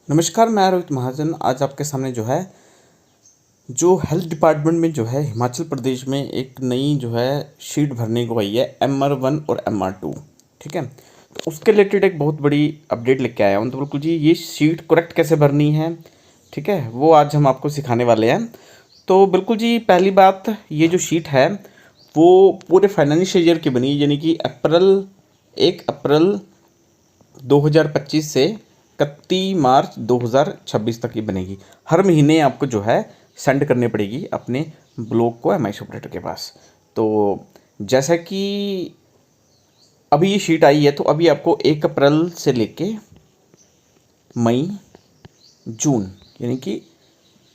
नमस्कार, मैं रोहित महाजन आज आपके सामने जो हेल्थ डिपार्टमेंट में हिमाचल प्रदेश में एक नई शीट भरने को आई है MR1 और MR2। ठीक है, तो उसके रिलेटेड एक बहुत बड़ी अपडेट लेके आया हूँ। तो बिल्कुल जी, ये शीट करेक्ट कैसे भरनी है, ठीक है, वो आज हम आपको सिखाने वाले हैं। तो बिल्कुल जी, पहली बात, ये जो शीट है वो पूरे फाइनेंशियल ईयर की बनी, यानी कि 1 अप्रैल 2025 से 31 मार्च 2026 तक ये बनेगी। हर महीने आपको सेंड करनी पड़ेगी अपने ब्लॉक को MIS ऑपरेटर के पास। तो जैसा कि अभी ये शीट आई है, तो अभी आपको 1 अप्रैल से लेके मई जून यानी कि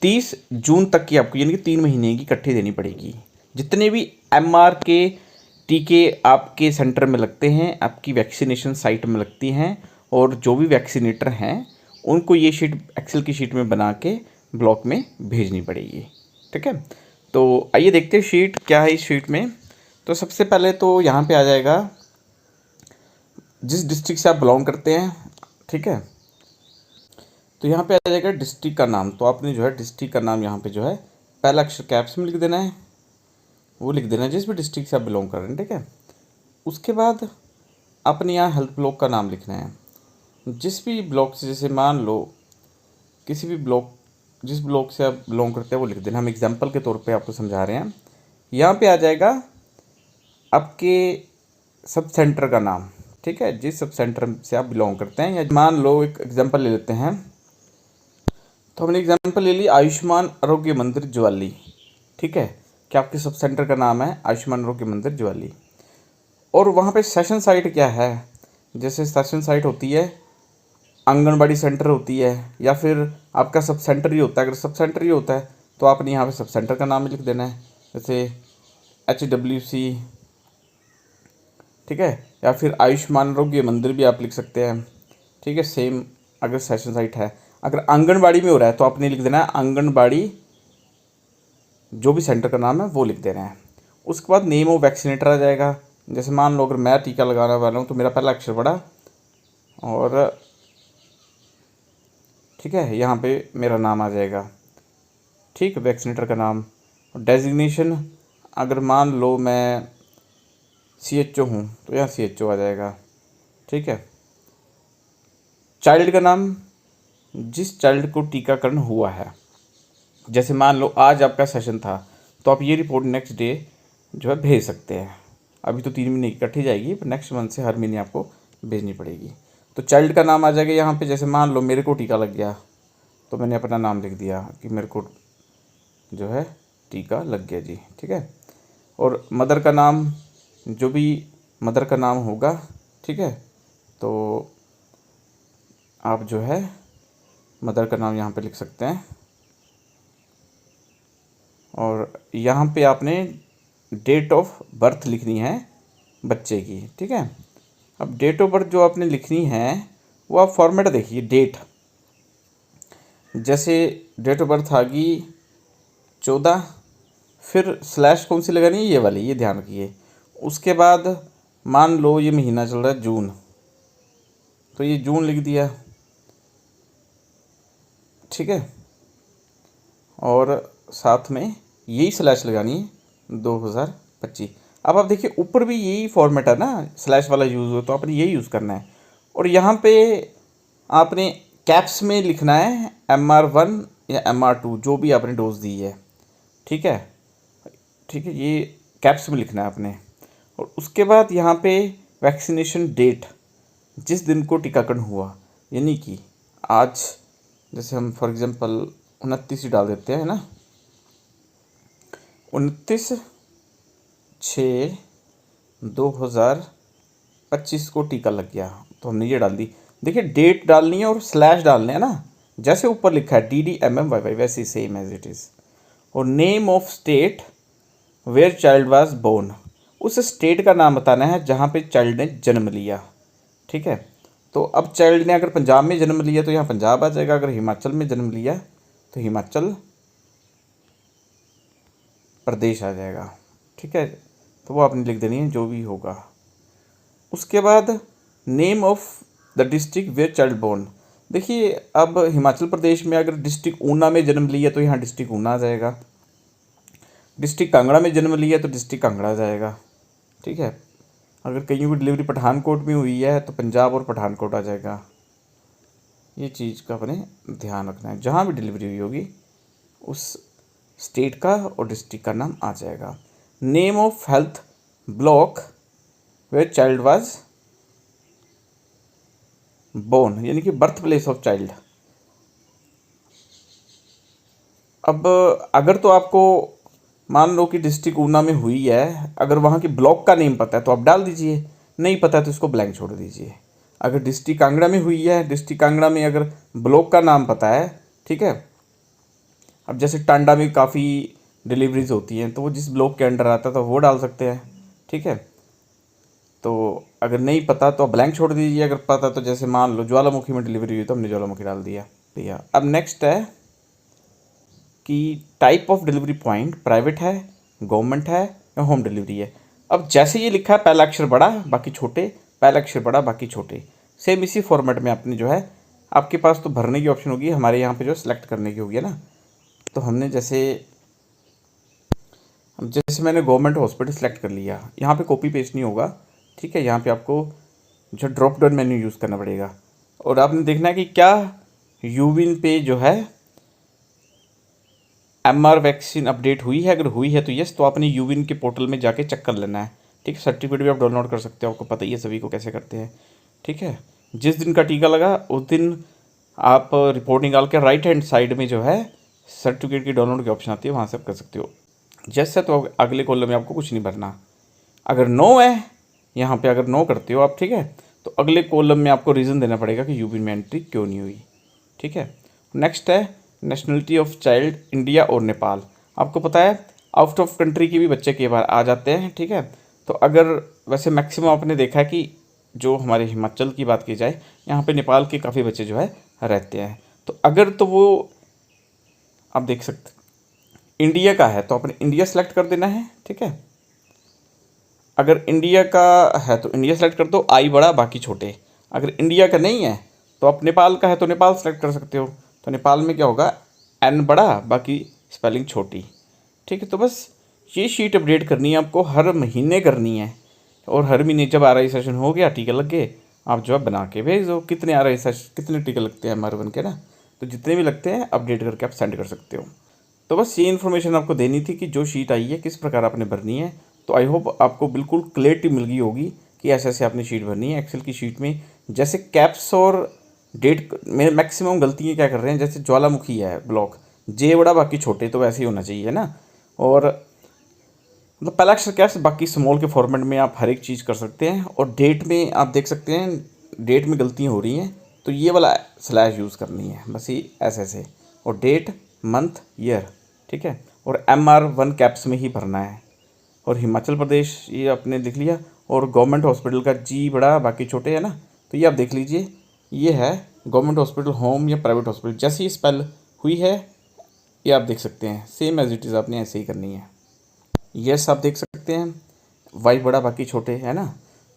30 जून तक की आपको, यानी कि 3 महीने की इकट्ठी देनी पड़ेगी। जितने भी MR के टीके आपके सेंटर में लगते हैं, आपकी वैक्सीनेशन साइट में लगती हैं, और जो भी वैक्सीनेटर हैं उनको ये शीट एक्सेल की शीट में बना के ब्लॉक में भेजनी पड़ेगी। ठीक है, तो आइए देखते हैं शीट क्या है इस शीट में। तो सबसे पहले तो यहाँ पे आ जाएगा जिस डिस्ट्रिक्ट से आप बिलोंग करते हैं। ठीक है, तो यहाँ पे आ जाएगा डिस्ट्रिक्ट का नाम। तो आपने डिस्ट्रिक्ट का नाम यहाँ पे पहला अक्षर कैप्स में लिख देना है, वो लिख देना है जिस भी डिस्ट्रिक्ट से आप बिलोंग कर रहे हैं। ठीक है, उसके बाद आपने यहाँ हेल्थ ब्लॉक का नाम लिखना है। जिस भी ब्लॉक से, जैसे मान लो किसी भी ब्लॉक, जिस ब्लॉक से आप बिलोंग करते हैं वो लिख देना। हम एग्जांपल के तौर पे आपको समझा रहे हैं। यहाँ पे आ जाएगा आपके सब सेंटर का नाम। ठीक है, जिस सब सेंटर से आप बिलोंग करते हैं, या मान लो एक एग्जांपल ले लेते हैं। तो हमने एग्जांपल ले ली आयुष्मान आरोग्य मंदिर ज्वाली। ठीक है, कि आपके सब सेंटर का नाम है आयुष्मान आरोग्य मंदिर ज्वाली। और वहाँ पे सेशन साइट क्या है, जैसे सेशन साइट होती है आंगनबाड़ी सेंटर होती है, या फिर आपका सब सेंटर ही होता है। अगर सब सेंटर ही होता है तो आपने यहाँ पे सब सेंटर का नाम लिख देना है, जैसे HWC। ठीक है, या फिर आयुष्मान आरोग्य मंदिर भी आप लिख सकते हैं। ठीक है, सेम अगर सेशन साइट है। अगर आंगनबाड़ी में हो रहा है तो आपने लिख देना है आंगनबाड़ी, जो भी सेंटर का नाम है वो लिख देना है। उसके बाद नेम ऑफ वैक्सीनेटर आ जाएगा। जैसे मान लो अगर मैं टीका लगाने वाला हूँ तो मेरा पहला अक्षर बड़ा, और ठीक है, यहाँ पे मेरा नाम आ जाएगा। ठीक, वैक्सीनेटर का नाम। डेजिग्नेशन, अगर मान लो मैं CHO हूँ तो यहाँ CHO आ जाएगा। ठीक है, चाइल्ड का नाम, जिस चाइल्ड को टीकाकरण हुआ है। जैसे मान लो आज आपका सेशन था तो आप ये रिपोर्ट नेक्स्ट डे भेज सकते हैं। अभी तो 3 महीने की इकट्ठी जाएगी, पर नेक्स्ट मंथ से हर महीने आपको भेजनी पड़ेगी। तो चाइल्ड का नाम आ जाएगा यहाँ पे। जैसे मान लो मेरे को टीका लग गया तो मैंने अपना नाम लिख दिया कि मेरे को टीका लग गया जी। ठीक है, और मदर का नाम, जो भी मदर का नाम होगा, ठीक है, तो आप मदर का नाम यहाँ पे लिख सकते हैं। और यहाँ पे आपने डेट ऑफ बर्थ लिखनी है बच्चे की। ठीक है, अब डेट ऑफ बर्थ जो आपने लिखनी है वो आप फॉर्मेट देखिए। डेट, जैसे डेट ऑफ बर्थ आ गई 14, फिर स्लैश कौन सी लगानी है, ये वाली, ये ध्यान रखिए। उसके बाद मान लो ये महीना चल रहा है जून, तो ये जून लिख दिया। ठीक है, और साथ में यही स्लैश लगानी है 2025। अब आप देखिए ऊपर भी यही फॉर्मेट है ना, स्लैश वाला यूज़ हो तो आपने यही यूज़ करना है। और यहाँ पे आपने कैप्स में लिखना है MR1 या MR2, जो भी आपने डोज दी है। ठीक है, ठीक है, ये कैप्स में लिखना है आपने। और उसके बाद यहाँ पे वैक्सीनेशन डेट, जिस दिन को टीकाकरण हुआ, यानी कि आज, जैसे हम फॉर एग्जांपल 29 ही डाल देते हैं ना, 29/6/2025 को टीका लग गया, तो हमने ये डाल दी। देखिए डेट डालनी है और स्लैश डालने हैं ना, जैसे ऊपर लिखा है DDMMYY, वैसे सेम एज इट इज़। और name of state where child was born, उस स्टेट का नाम बताना है जहाँ पे चाइल्ड ने जन्म लिया। ठीक है, तो अब चाइल्ड ने अगर पंजाब में जन्म लिया तो यहाँ पंजाब आ जाएगा, अगर हिमाचल में जन्म लिया तो हिमाचल प्रदेश आ जाएगा। ठीक है, तो वो आपने लिख देनी है जो भी होगा। उसके बाद name of the district where child born, देखिए, अब हिमाचल प्रदेश में अगर डिस्ट्रिक्ट ऊना में जन्म लिया तो यहाँ डिस्ट्रिक्ट ऊना आ जाएगा, डिस्ट्रिक्ट कांगड़ा में जन्म लिया तो डिस्ट्रिक्ट कांगड़ा आ जाएगा। ठीक है, अगर कईयों की डिलीवरी पठानकोट में हुई है तो पंजाब और पठानकोट आ जाएगा। ये चीज़ का अपने ध्यान रखना है, जहाँ भी डिलीवरी हुई होगी उस स्टेट का और डिस्ट्रिक्ट का नाम आ जाएगा। Name of health block where child was born, यानी कि बर्थ प्लेस ऑफ चाइल्ड। अब अगर तो आपको मान लो कि डिस्ट्रिक्ट ऊना में हुई है, अगर वहाँ की ब्लॉक का नेम पता है तो आप डाल दीजिए, नहीं पता है तो इसको ब्लैंक छोड़ दीजिए। अगर डिस्ट्रिक्ट कांगड़ा में हुई है, डिस्ट्रिक्ट कांगड़ा में अगर ब्लॉक का नाम पता है, ठीक है। अब जैसे टांडा में काफ़ी डिलीवरीज होती हैं तो वो जिस ब्लॉक के अंडर आता है तो वो डाल सकते हैं। ठीक है, तो अगर नहीं पता तो ब्लैंक छोड़ दीजिए, अगर पता तो जैसे मान लो ज्वालामुखी में डिलीवरी हुई तो हमने ज्वालामुखी डाल दिया। अब नेक्स्ट है कि type of delivery point private है, गवर्नमेंट है या होम डिलीवरी है। अब जैसे ये लिखा है पहला अक्षर बड़ा बाकी छोटे, पहला अक्षर बड़ा बाकी छोटे, सेम इसी फॉर्मेट में आपने जो है, आपके पास तो भरने की ऑप्शन होगी, हमारे यहाँ पे जो सेलेक्ट करने की होगी है ना। तो हमने जैसे मैंने गवर्नमेंट हॉस्पिटल सेलेक्ट कर लिया, यहाँ पे कॉपी पेस्ट नहीं होगा। ठीक है, यहाँ पे आपको जो ड्रॉप डाउन मेन्यू यूज़ करना पड़ेगा और आपने देखना है कि क्या यूविन पे जो है एमआर वैक्सीन अपडेट हुई है। अगर हुई है तो यस, तो आपने यूविन के पोर्टल में जाके चेक कर लेना है। ठीक है, सर्टिफिकेट भी आप डाउनलोड कर सकते हो, आपको पता ही है सभी को कैसे करते हैं। ठीक है, जिस दिन का टीका लगा उस दिन आप रिपोर्ट निकाल के राइट हैंड साइड में जो है सर्टिफिकेट की डाउनलोड की ऑप्शन आती है, वहाँ से आप कर सकते हो। जैसे तो अगले कॉलम में आपको कुछ नहीं भरना। अगर नो है यहाँ पे, अगर नो करते हो आप, ठीक है, तो अगले कॉलम में आपको रीज़न देना पड़ेगा कि यूविन में एंट्री क्यों नहीं हुई। ठीक है, नेक्स्ट है नेशनलिटी ऑफ चाइल्ड, इंडिया और नेपाल। आपको पता है आउट ऑफ कंट्री के भी बच्चे कई बार आ जाते हैं। ठीक है, तो अगर वैसे मैक्सिमम आपने देखा है कि जो हमारे हिमाचल की बात की जाए, यहाँ पे नेपाल के काफ़ी बच्चे जो है रहते हैं। तो अगर तो वो आप देख सकते, इंडिया का है तो आपने इंडिया सेलेक्ट कर देना है। ठीक है, अगर इंडिया का है तो इंडिया सेलेक्ट कर दो, आई बड़ा बाकी छोटे। अगर इंडिया का नहीं है तो आप नेपाल का है तो नेपाल सेलेक्ट कर सकते हो। तो नेपाल में क्या होगा, एन बड़ा बाकी स्पेलिंग छोटी। ठीक है, तो बस ये शीट अपडेट करनी है आपको, हर महीने करनी है। और हर महीने जब RI सेशन हो गया, टीके लग गए, आप जो है बना के भेज दो। कितने RI सेशन, कितने टीके लगते हैं MR1 के ना, तो जितने भी लगते हैं अपडेट करके आप सेंड कर सकते हो। तो बस ये इन्फॉर्मेशन आपको देनी थी कि जो शीट आई है किस प्रकार आपने भरनी है। तो आई होप आपको बिल्कुल क्लियरिटी मिल गई होगी कि ऐसे ऐसे आपने शीट भरनी है। एक्सेल की शीट में जैसे कैप्स और डेट में मैक्सिमम गलतियाँ क्या कर रहे हैं, जैसे ज्वालामुखी है ब्लॉक, जे बड़ा बाकी छोटे, तो वैसे ही होना चाहिए ना। और मतलब पहला अक्षर कैप्स बाकी स्मॉल के फॉर्मेट में आप हर एक चीज़ कर सकते हैं। और डेट में आप देख सकते हैं डेट में गलतियाँ हो रही हैं तो ये वाला स्लैश यूज़ करनी है, बस ये ऐसे। और डेट, मंथ, ईयर। ठीक है, और MR1 कैप्स में ही भरना है। और हिमाचल प्रदेश ये आपने लिख लिया। और गवर्नमेंट हॉस्पिटल का जी बड़ा बाकी छोटे है ना, तो ये आप देख लीजिए, ये है गवर्नमेंट हॉस्पिटल होम या प्राइवेट हॉस्पिटल, जैसे ही स्पेल हुई है ये आप देख सकते हैं, सेम एज इट इज़ आपने ऐसे ही करनी है। यस, आप देख सकते हैं वाई बड़ा बाकी छोटे है ना।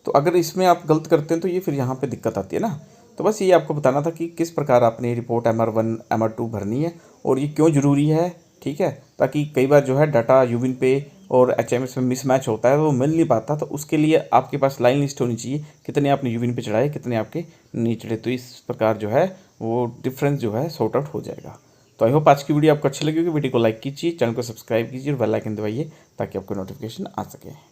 तो अगर इसमें आप गलत करते हैं तो ये फिर यहाँ पे दिक्कत आती है ना। तो बस ये आपको बताना था कि किस प्रकार आपने रिपोर्ट MR1 MR2 भरनी है और ये क्यों ज़रूरी है। ठीक है, ताकि कई बार जो है डाटा यूविन पे और HMS में मिसमैच होता है, वो मिल नहीं पाता, तो उसके लिए आपके पास लाइन लिस्ट होनी चाहिए, कितने आपने यूविन पे चढ़ाए, कितने आपके नहीं चढ़े। तो इस प्रकार जो है वो डिफरेंस जो है सॉर्ट आउट हो जाएगा। तो आई होप आज की वीडियो आपको अच्छी लगी होगी। वीडियो को लाइक कीजिए, चैनल को सब्सक्राइब कीजिए और बेल आइकन दबाइए ताकि आपको नोटिफिकेशन आ सके।